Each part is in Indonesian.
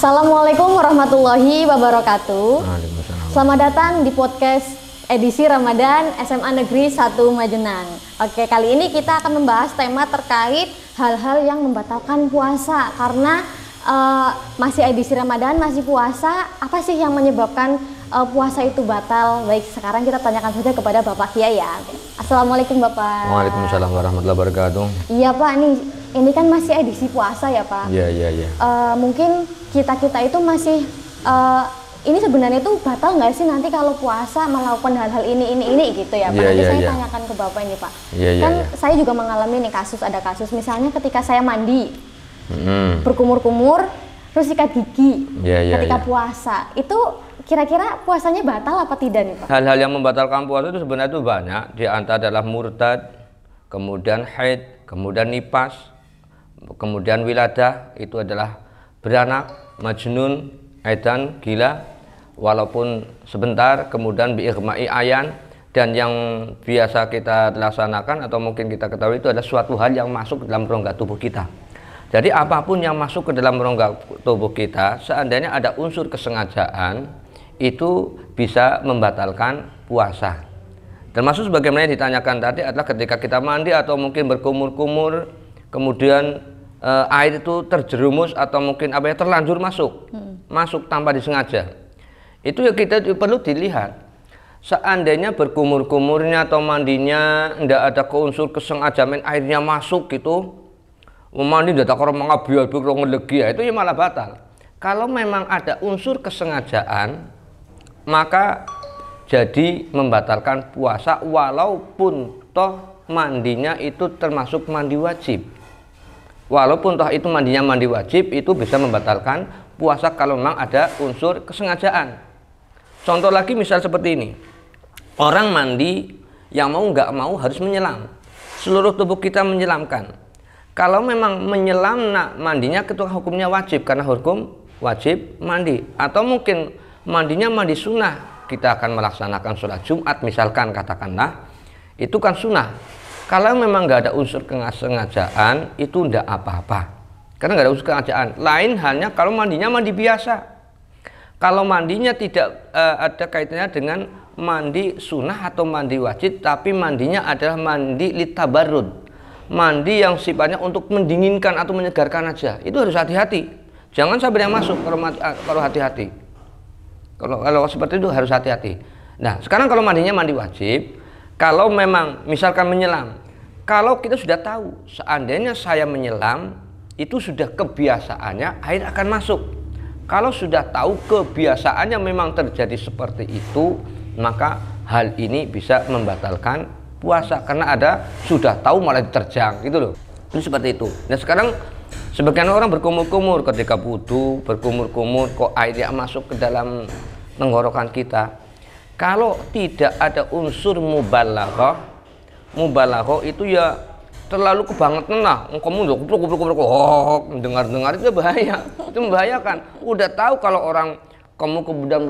Assalamualaikum warahmatullahi wabarakatuh. Selamat datang di podcast edisi Ramadan SMA Negeri 1 Majenang. Oke, kali ini kita akan membahas tema terkait hal-hal yang membatalkan puasa. Karena masih edisi Ramadan, masih puasa, apa sih yang menyebabkan puasa itu batal? Baik, sekarang kita tanyakan saja kepada Bapak Kiai ya. Assalamualaikum Bapak. Waalaikumsalam warahmatullahi wabarakatuh. Iya Pak, ini kan masih edisi puasa ya Pak. Iya. Mungkin kita itu masih ini sebenarnya itu batal nggak sih nanti kalau puasa melakukan hal-hal ini gitu ya Pak? Nanti saya tanyakan ke Bapak ini Pak. Saya juga mengalami nih ada kasus misalnya ketika saya mandi, berkumur-kumur, terus sikat gigi ketika puasa, itu kira-kira puasanya batal apa tidak nih Pak? Hal-hal yang membatalkan puasa itu sebenarnya itu banyak. Di antara adalah murtad, kemudian haid, kemudian nifas, kemudian wiladah, itu adalah beranak, majnun, edan, gila, walaupun sebentar, kemudian bi'irma'i ayan, dan yang biasa kita laksanakan atau mungkin kita ketahui itu adalah suatu hal yang masuk ke dalam rongga tubuh kita. Jadi apapun yang masuk ke dalam rongga tubuh kita, seandainya ada unsur kesengajaan, itu bisa membatalkan puasa. Termasuk sebagaimana yang ditanyakan tadi adalah ketika kita mandi atau mungkin berkumur-kumur, kemudian air itu terjerumus atau mungkin terlanjur masuk tanpa disengaja. Itu ya kita perlu dilihat. Seandainya berkumur-kumurnya atau mandinya tidak ada unsur kesengajaan, airnya masuk gitu, mandi tidak orang mengabi-abi ngelegi, itu ya malah batal. Kalau memang ada unsur kesengajaan, maka jadi membatalkan puasa walaupun toh mandinya itu termasuk mandi wajib. Walaupun toh itu mandinya mandi wajib, itu bisa membatalkan puasa kalau memang ada unsur kesengajaan. Contoh lagi misal seperti ini. Orang mandi yang mau nggak mau harus menyelam. Seluruh tubuh kita menyelamkan. Kalau memang menyelam mandinya ketua hukumnya wajib karena hukum wajib mandi. Atau mungkin mandinya mandi sunnah. Kita akan melaksanakan sholat Jumat misalkan katakanlah. Itu kan sunnah. Kalau memang nggak ada unsur kesengajaan, itu ndak apa-apa. Karena nggak ada unsur kesengajaan. Lain halnya kalau mandinya mandi biasa. Kalau mandinya tidak ada kaitannya dengan mandi sunnah atau mandi wajib, tapi mandinya adalah mandi litabarrud. Mandi yang sifatnya untuk mendinginkan atau menyegarkan aja. Itu harus hati-hati. Jangan sampai yang masuk kalau hati-hati. Kalau seperti itu harus hati-hati. Nah, sekarang kalau mandinya mandi wajib, kalau memang misalkan menyelam, kalau kita sudah tahu seandainya saya menyelam, itu sudah kebiasaannya air akan masuk. Kalau sudah tahu kebiasaannya memang terjadi seperti itu, maka hal ini bisa membatalkan puasa karena sudah tahu malah diterjang gitu loh. Itu seperti itu. Nah sekarang sebagian orang berkumur-kumur ketika wudu, berkumur-kumur kok airnya masuk ke dalam tenggorokan kita. Kalau tidak ada unsur mubalaghah itu ya terlalu kebangetan lah. Kamu dengar itu bahaya. Itu membahayakan. Udah tahu kalau orang kamu kemudian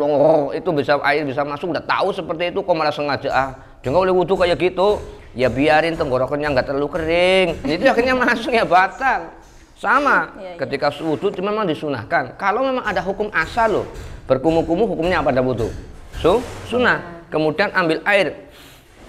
itu air bisa masuk, udah tahu seperti itu kok malah sengaja jangan oleh wudu kayak gitu. Ya biarin tenggorokannya nggak terlalu kering. Itu akhirnya masuk ya batal. Sama ketika wudu memang disunahkan. Kalau memang ada hukum asal loh. Berkumur-kumur hukumnya apa ada wudu? Sunnah. Kemudian ambil air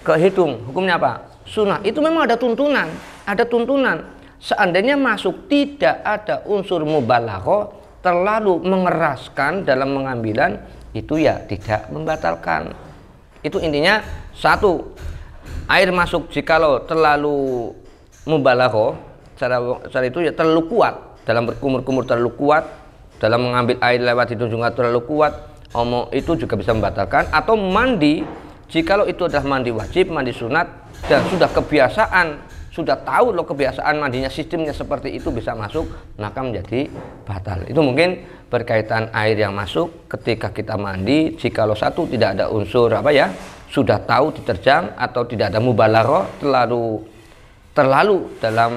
ke hidung, hukumnya apa? Sunnah. Itu memang ada tuntunan. Seandainya masuk tidak ada unsur mubalaghah, terlalu mengeraskan dalam pengambilan, itu ya tidak membatalkan. Itu intinya satu, air masuk jikalau terlalu mubalaghah, cara itu ya terlalu kuat dalam berkumur-kumur, terlalu kuat dalam mengambil air lewat hidung juga terlalu kuat. Itu juga bisa membatalkan. Atau mandi jikalau itu adalah mandi wajib, mandi sunat dan sudah kebiasaan, sudah tahu loh kebiasaan mandinya sistemnya seperti itu bisa masuk, maka menjadi batal. Itu mungkin berkaitan air yang masuk ketika kita mandi. Jikalau satu tidak ada unsur sudah tahu diterjang atau tidak ada mubalaghah terlalu dalam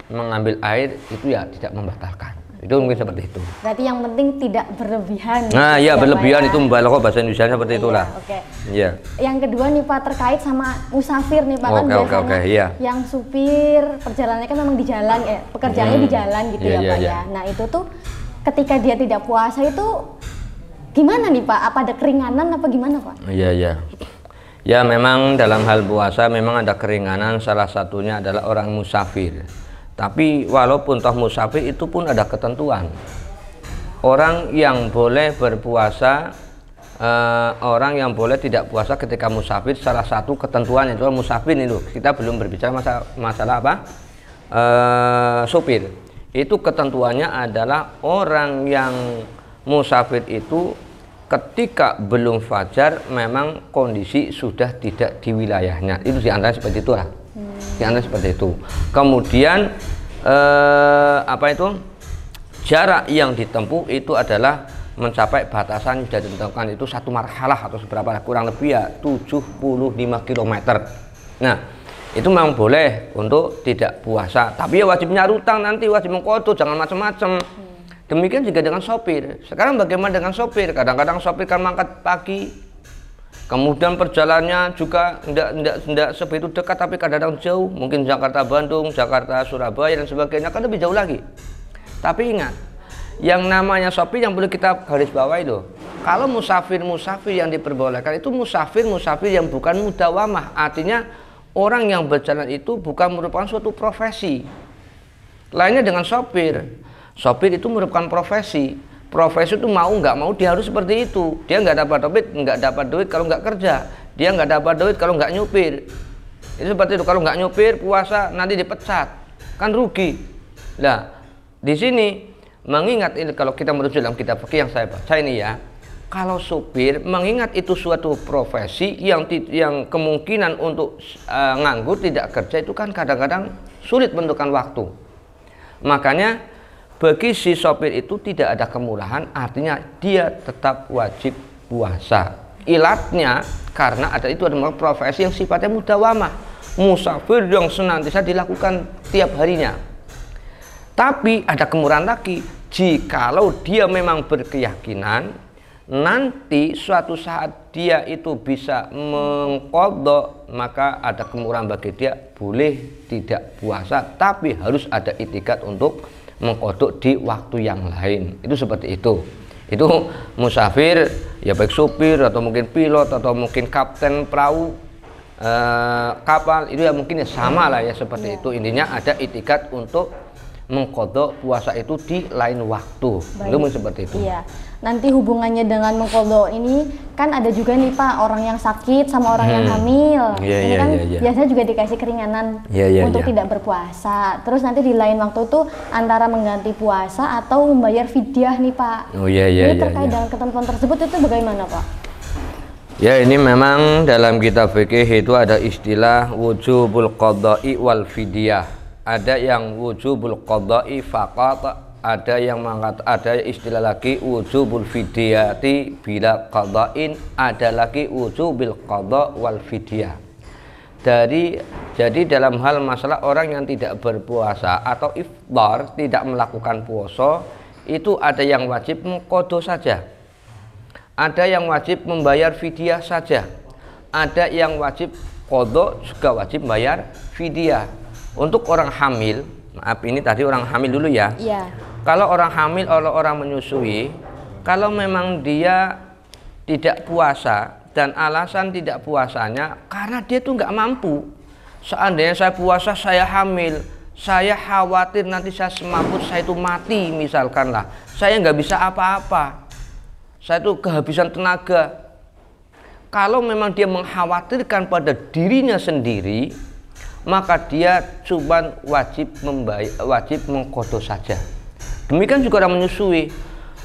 mengambil air, itu ya tidak membatalkan. Itu mungkin seperti itu. Berarti yang penting tidak berlebihan. Nah, iya berlebihan itu mubalaghah bahasa Indonesia seperti itulah. Oke. Iya. Yang kedua nih Pak terkait sama musafir nih Pak, kan biasanya yang supir perjalanannya kan memang di jalan pekerjaannya di jalan gitu ya Pak ya. Nah, itu tuh ketika dia tidak puasa itu gimana nih Pak? Apa ada keringanan apa gimana Pak? Iya. Ya memang dalam hal puasa memang ada keringanan, salah satunya adalah orang musafir. Tapi walaupun toh musafir itu pun ada ketentuan. Orang yang boleh berpuasa, orang yang boleh tidak puasa ketika musafir, salah satu ketentuan itu musafir itu. Kita belum berbicara masalah apa? Sopir. Itu ketentuannya adalah orang yang musafir itu ketika belum fajar memang kondisi sudah tidak di wilayahnya. Itu diantara seperti itu lah. Diantara seperti itu. Kemudian jarak yang ditempuh itu adalah mencapai batasan sudah ditentukan itu 1 marhalah atau seberapa, kurang lebih ya 75 km. Nah itu memang boleh untuk tidak puasa, tapi ya wajib nyarutang, nanti wajib mengkodo, jangan macam-macam. Demikian juga dengan sopir. Sekarang bagaimana dengan sopir? Kadang-kadang sopir kan mangkat pagi, kemudian perjalanannya juga tidak sebegitu dekat, tapi kadang-kadang jauh, mungkin Jakarta Bandung, Jakarta Surabaya dan sebagainya, kan lebih jauh lagi. Tapi ingat, yang namanya sopir yang perlu kita garis bawah itu, kalau musafir yang diperbolehkan itu musafir yang bukan mudawamah, artinya orang yang berjalan itu bukan merupakan suatu profesi. Lainnya dengan sopir itu merupakan profesi. Profesi itu mau nggak mau dia harus seperti itu. Dia nggak dapat duit kalau nggak kerja. Dia nggak dapat duit kalau nggak nyupir. Itu seperti itu. Kalau nggak nyupir puasa nanti dipecat, kan rugi. Nah di sini mengingat ini, kalau kita merujuk dalam kitab fikih yang saya baca ini ya, kalau supir mengingat itu suatu profesi yang kemungkinan untuk nganggur tidak kerja itu kan kadang-kadang sulit menentukan waktu. Makanya bagi si sopir itu tidak ada kemurahan, artinya dia tetap wajib puasa. Ilatnya karena itu adalah profesi yang sifatnya mudawamah, musafir yang senantiasa dilakukan tiap harinya. Tapi ada kemurahan lagi, jikalau dia memang berkeyakinan nanti suatu saat dia itu bisa mengqadha, maka ada kemurahan bagi dia, boleh tidak puasa, tapi harus ada itikad untuk mengqadha di waktu yang lain. Itu seperti itu. Itu musafir ya, baik supir atau mungkin pilot atau mungkin kapten perahu kapal, itu ya mungkin ya sama lah ya seperti itu. Intinya ada itikad untuk mengqadha puasa itu di lain waktu. Itu seperti itu. Iya. Nanti hubungannya dengan mengqadha ini kan ada juga nih Pak, orang yang sakit sama orang yang hamil. Ini kan biasanya juga dikasih keringanan untuk tidak berpuasa. Terus nanti di lain waktu itu antara mengganti puasa atau membayar fidyah nih Pak. Ini terkait dengan ketentuan tersebut itu bagaimana Pak? Ya, ini memang dalam kitab fikih itu ada istilah wujubul qadha'i wal fidyah. Ada yang wujubul qadha'i faqat, ada yang ada istilah lagi wujubul fidyati bila qadha'in, ada lagi wujubil qadha' wal fidyah. Jadi dalam hal masalah orang yang tidak berpuasa atau iftar, tidak melakukan puasa, itu ada yang wajib mengqadha saja, ada yang wajib membayar fidyah saja, ada yang wajib qadha juga wajib bayar fidyah. Untuk orang hamil, maaf ini tadi orang hamil dulu ya. Kalau orang hamil atau orang menyusui, kalau memang dia tidak puasa dan alasan tidak puasanya karena dia tuh nggak mampu. Seandainya saya puasa, saya hamil, saya khawatir nanti saya semaput, saya itu mati misalkan lah, saya nggak bisa apa-apa, saya tuh kehabisan tenaga. Kalau memang dia mengkhawatirkan pada dirinya sendiri, maka dia cuma wajib mengqadha saja. Demikian juga orang menyusui.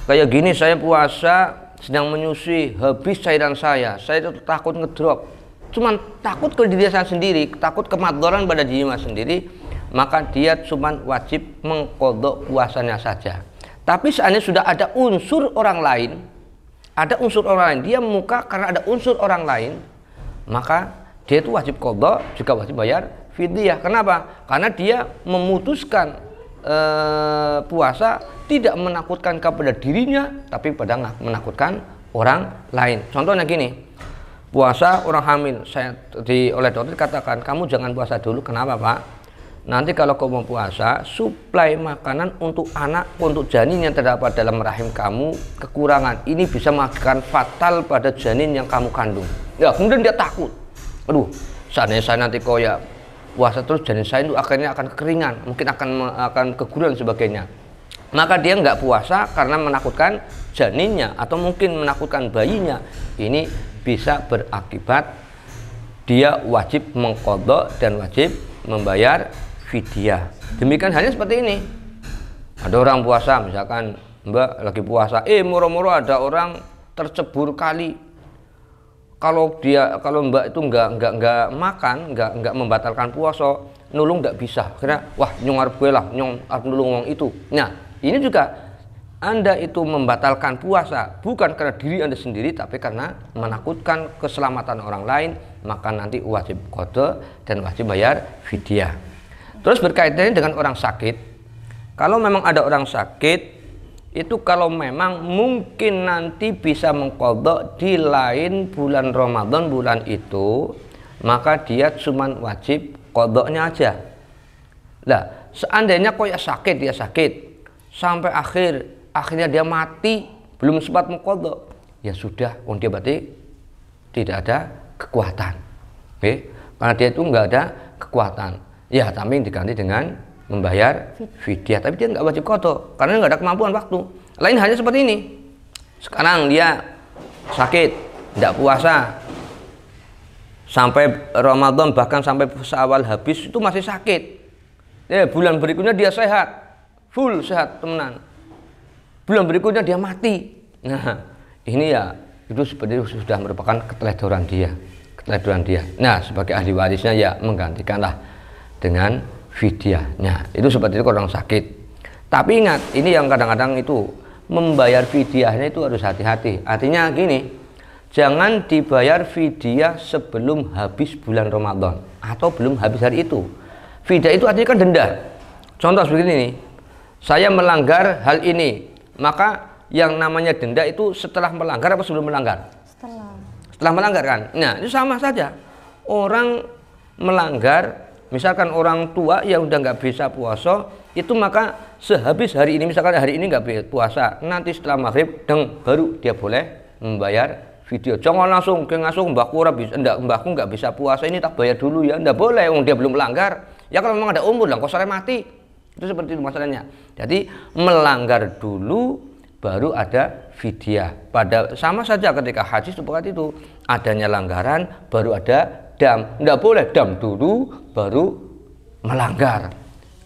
Kayak gini, saya puasa sedang menyusui, habis cairan saya itu takut ngedrop, cuman takut ke diri saya sendiri, takut kemadzaran pada diri saya sendiri, maka dia cuma wajib mengqadha puasanya saja. Tapi seandainya sudah ada unsur orang lain, dia muka karena ada unsur orang lain, maka dia itu wajib qadha juga wajib bayar fidyah. Kenapa? Karena dia memutuskan puasa tidak menakutkan kepada dirinya, tapi pada menakutkan orang lain. Contohnya gini, puasa orang hamil, oleh dokter katakan kamu jangan puasa dulu. Kenapa Pak? nanti kalau kau mau puasa, suplai makanan untuk anak, untuk janin yang terdapat dalam rahim kamu kekurangan. Ini bisa mengakibatkan fatal pada janin yang kamu kandung. Ya, kemudian dia takut. Aduh, seandainya saya nanti kau ya puasa terus, janin saya itu akhirnya akan kekeringan, mungkin akan keguguran sebagainya. Maka dia nggak puasa karena menakutkan janinnya atau mungkin menakutkan bayinya. Ini bisa berakibat dia wajib mengqadha dan wajib membayar fidyah. Demikian halnya seperti ini. Ada orang puasa, misalkan Mbak lagi puasa, moro-moro ada orang tercebur kali. Kalau Mbak itu nggak makan, nggak membatalkan puasa, nulung nggak bisa. Karena wah nyong arep gue lah, nyong arep nulung wong itu. Nah, ini juga Anda itu membatalkan puasa bukan karena diri Anda sendiri, tapi karena menakutkan keselamatan orang lain, maka nanti wajib qadha dan wajib bayar fidyah. Terus berkaitannya dengan orang sakit, kalau memang ada orang sakit, itu kalau memang mungkin nanti bisa mengqadha di lain bulan Ramadan bulan itu, maka dia cuma wajib qadhanya aja. Lah, seandainya kok ya sakit, dia sakit sampai akhirnya dia mati belum sempat mengqadha, ya sudah, dia berarti tidak ada kekuatan. Oke? Karena dia itu nggak ada kekuatan. Ya, tapi diganti dengan membayar fidyah, tapi dia nggak wajib qadha karena nggak ada kemampuan waktu. Lain halnya seperti ini. Sekarang dia sakit, tidak puasa sampai Ramadan, bahkan sampai Syawal habis itu masih sakit. Ya, bulan berikutnya dia sehat, full sehat temenan. Bulan berikutnya dia mati. Nah, ini ya itu seperti itu sudah merupakan keteledoran dia. Nah, sebagai ahli warisnya ya menggantikanlah dengan fidyah. Nah, itu seperti itu kalau orang sakit. Tapi ingat, ini yang kadang-kadang itu membayar fidyahnya itu harus hati-hati. Artinya gini, jangan dibayar fidyah sebelum habis bulan Ramadan atau belum habis hari itu. Fidyah itu artinya kan denda. Contoh seperti ini, saya melanggar hal ini, maka yang namanya denda itu setelah melanggar apa sebelum melanggar? Setelah melanggar kan? Nah, itu sama saja. Orang melanggar, misalkan orang tua yang udah nggak bisa puasa, itu maka sehabis hari ini, misalkan hari ini nggak puasa, nanti setelah maghrib baru dia boleh membayar fidyah. Jangan langsung mbahku nggak bisa puasa, ini tak bayar dulu ya, nggak boleh, dia belum melanggar. Ya kalau memang ada umur lah, kok sore mati, itu seperti itu masalahnya. Jadi melanggar dulu baru ada fidyah. Sama saja ketika haji seperti itu, adanya langgaran baru ada dam. Nggak boleh dam dulu baru melanggar.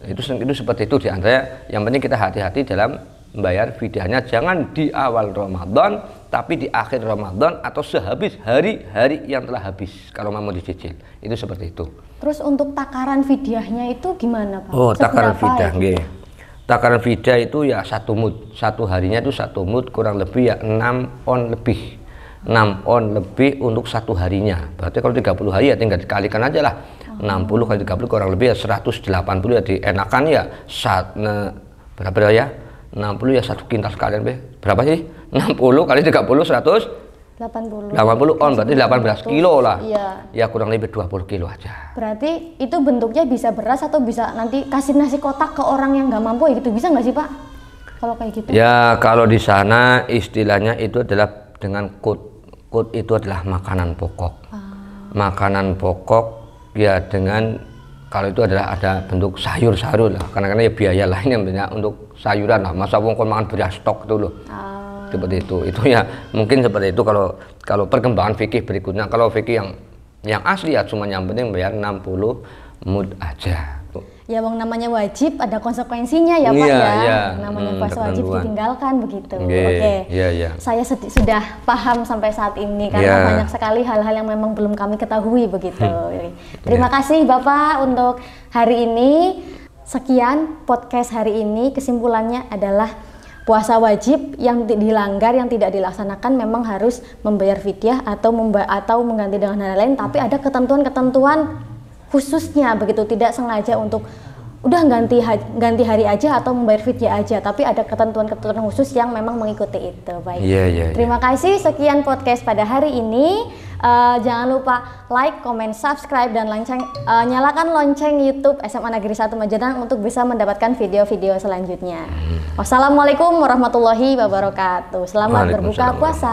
Itu seperti itu diantara yang penting kita hati-hati dalam membayar fidyahnya. Jangan di awal Ramadan, tapi di akhir Ramadan atau sehabis hari-hari yang telah habis kalau mau dicicil. Itu seperti itu. Terus untuk takaran fidyahnya itu gimana, Pak? Oh, takaran fidyah nggih. Takaran fidyah itu ya 1 mud. Satu harinya itu 1 mud, kurang lebih ya 6 on lebih. 6 on lebih untuk satu harinya. Berarti kalau 30 hari ya tinggal dikalikan aja lah. 60 kali 30 kurang lebih ya 180 ya, dienakan ya berapa ya? 60 ya 1 kintal sekalian be. Berapa sih? 60 kali 30 180 on, berarti 18 kilo lah. Iya. Ya kurang lebih 20 kilo aja. Berarti itu bentuknya bisa beras atau bisa nanti kasih nasi kotak ke orang yang nggak mampu ya gitu, bisa nggak sih Pak? Kalau kayak gitu? Ya kalau di sana istilahnya itu adalah dengan kut itu adalah makanan pokok. Makanan pokok ya dengan kalau itu adalah ada bentuk sayur-sayur lah, karena ya biaya lain yang banyak untuk sayuran lah. Masa wong kon makan beras stok itu loh. Seperti itu ya mungkin seperti itu kalau perkembangan fikih berikutnya. Kalau fikih yang asli ya cuma yang penting bayar 60 mud aja. Ya bang, namanya wajib ada konsekuensinya ya Pak ya. Namanya puasa wajib ditinggalkan begitu. Oke. Saya sudah paham sampai saat ini karena banyak sekali hal-hal yang memang belum kami ketahui begitu. Terima kasih Bapak untuk hari ini. Sekian podcast hari ini, kesimpulannya adalah puasa wajib yang dilanggar, yang tidak dilaksanakan memang harus membayar fidyah atau mengganti dengan hal lain, tapi ada ketentuan-ketentuan khususnya begitu, tidak sengaja untuk udah ganti hari aja atau membayar fidyah aja, tapi ada ketentuan-ketentuan khusus yang memang mengikuti itu. Baik. Terima kasih, sekian podcast pada hari ini. Jangan lupa like, comment, subscribe, dan nyalakan lonceng YouTube SMA Negeri 1 Majenang untuk bisa mendapatkan video-video selanjutnya. Wassalamualaikum warahmatullahi wabarakatuh. Selamat berbuka puasa.